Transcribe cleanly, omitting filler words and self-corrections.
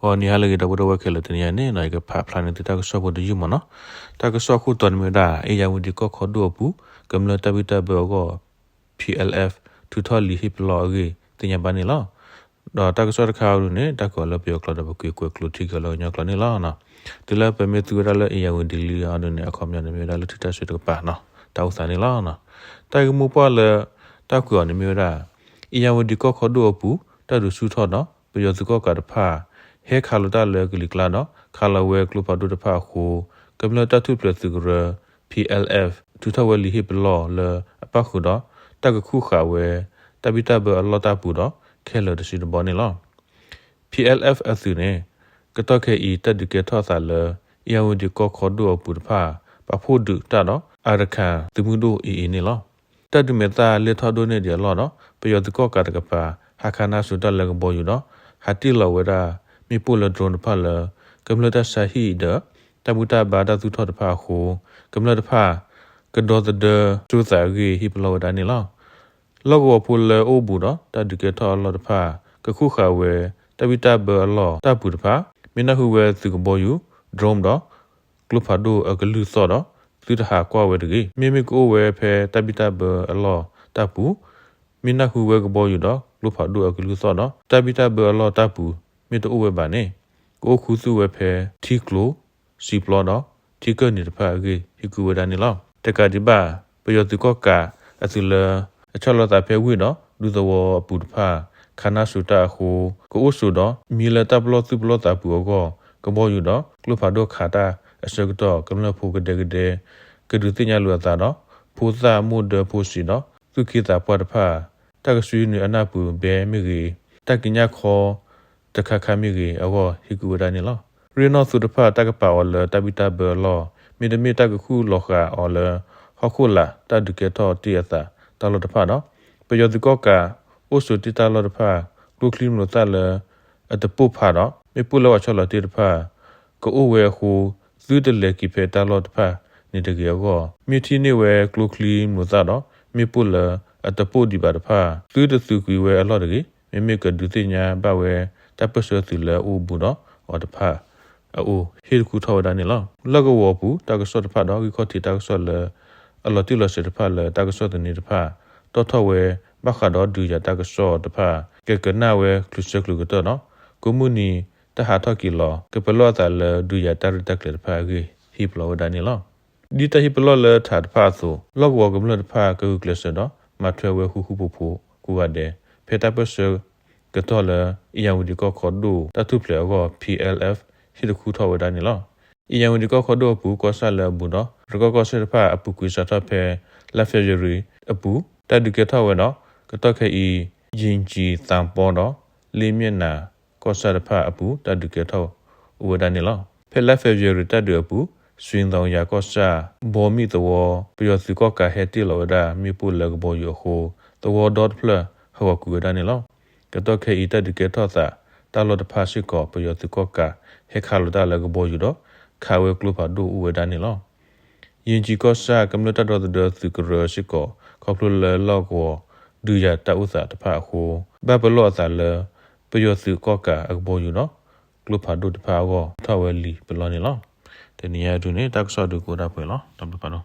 ဟောနီဟာလေတော့ဘဝခဲလို့တနေနေနိုင်ကဖာဖလာနေတာကဆော့ဖို့တယူမနော်တာကဆော့ခုတော်မီဒါအေယာဝဒီကောခေါ်တော့ပူကမ္လတဘီတဘောကို PLF ထူထော်လီဟိပလော်ဂီတင်ရပါနေလားတော့တာကဆော့ခါလူနေတကောလပြောကလတော့ကွေကွေကလူတီကလောညကလနေလားနော်ဒီလပမေသူရလအေယာဝဒီလီအနနေအခေါမြနေမြေဒါလူထတဆွေတကပါနော်တောက်စားနေလားနော်တိုင်မူပါလေတကောနေမြေဒါအေယာဝဒီကောခေါ်တော့ပူတတ်သူဆူထော်နော်ပြောစကောကတဖာဟဲခါလတာလေကလီကလာနော်ခါလဝဲကလပဒုတဖာခိုကမ္လတတုပလစုရ PLF ထူထဝလီဟိပလောလအပခုတော့တကခုခါဝဲတပိတဘအလောတာပူတော့ခဲလတရှိတဘောနေလော PLF အစုနေကတော့ခဲဤတဒကေထောဆာလယဝဒီကောခေါ်ဒူပူတဖာပဖို့ဒူတတော့အရခန်တမှုတို့ဤနေလောတဒမေတာလေထောဒိုနေဒီလောနော်ပယောတကောကတကပါဟာခနာဆုတလကဘောယူနော်ဟာတိလောဝဲတာมีปูละดรนพะละกำลังตะสาฮีเดตะบุตะบาดะสุทอตะพะโหกำลังตะพะกะดอตะเดจุสากีฮิปโลดานี่ล่ะลอกวพูละโอบูดตะดิเกทอลอตะพะกะคุขะเวตะบิตะเบลอตะบุตะพะมินะหูเวสุกบอยูดรมดกลุพะโดอะกะลุซอดสุตะหากวเวตะกีมิมิโกเวเพตะบิตะเบลอตะปูมินะหูเวกบอยูดกลุพะโดอะกะลุซอดตะบิตะเบลอตะปูမြေတိုးဝဲပါနေကိုခုစုဝဲဖဲတီကလိုစီပလောတော့တီကနေတဖာကြီးဟီကူဝဒနီလောတကတိပါပယောတိကောကအစလအချလောတာဖဲဝိနော်လူသောပူတဖာခနာစုတာခုကိုဆူတော့မီလတာပလောစုပလောတာပူကောကဘောယူတော့ကလုဖာဒိုခါတာအစကတော့ကမ္လဖူကတဲ့ကဒုတိညာလူတာတော့ဖူစာမှုဒဖူစီနော်သူခိတာပွားတဖာတကဆွေးနေအနာပူဘဲမိကြီးတကညာခေါ်တခါခမီကြီးအောဟီကူဝဒနီလောရီနောစုတဖာတကပါအော်လတဘီတာဘလောမီဒမီတကခုလောခါအော်လဟခုလာတဒုကေတောတီယတာတလောတဖာနော်ပယောဒီကောကာအိုစုတီတာလောတဖာလူကလီမလို့တလအတပုဖာနော်မေပုလောချောလတီတဖာကိုဝဲခုဇူးတလေကိဖေတလောတဖာနေတကေကောမြတီနေဝဲကလုကလီမလို့တတော့မေပုလအတပုဒီပါတဖာဇူးတစုကွေဝဲအလောတကေမေမေကဒုတိညာဘဝဲတပစသူလေအိုဘူးတော့အော်တဖာအိုဟီကူထော်ဒါနေလောလကဝဘူးတကဆော့တဖာတော့ဒီခေါတီတကဆော့လေအလောတိလစတဖာလေတကဆော့တနေတဖာတော့ထော်ဝဲဘခါတော့ဒူရတကဆော့တဖာကဲကနာဝဲကလုစကလုကတော့နော်ကိုမူနီတဟာထော်ကီလောကပလောတာလေဒူရတရတက်လေတဖာကြီးဟီပလောဒါနေလောဒီတဟီပလောလေထာတဖာဆိုလောကဝကမလတဖာကူကလစတော့မထွဲဝဲခုခုပူဖူကူရတဲ့ဖေတပစကတော့လေအယံဝဒီကောခေါ်ဒူတတုပလေကော PLF ဟိတခုထောဝဒနီလောအယံဝဒီကောခေါ်ဒူဘူးကောဆာလဘူးနော်ရကောကောဆေဖာအပူကွေစတာဖဲလက်ဖျရီအပူတဒုကေထောဝနော်ကတော့ခေဤရင်ကြီးတန်ပေါ်တော့လေးမျက်နာကောဆာဖာအပူတဒုကေထောဝဒနီလောဖဲလက်ဖျရီတဒုအပူဆွင်းတော်ရာကောဆာဘောမီတောပယောစီကောကဟဲတီလောဒါမီပူလကဘောယခိုတော .pl ဟောကူဒနီလောကတော့ခေဤတဒုကေထောသာတလောတဖာရှိကောပယောတိကောကဟေခါလတာလကဘောယူတော့ခါဝဲကလုဖာဒူဝဒနီလောယင်ဂျီကောစာကမ္လတတော်တဲ့သူကရရှိကောခေါပလလောကောဒူရတဥစာတဖာခုဘဘလောသာလပယောစုကောကအဘောယူနော်ကလုဖာဒူတဖာကောထဝဲလီပလောနီလောတနီယာဒူနေတက်ဆော့ဒူကိုဒါဖွေလောတဘပါတော့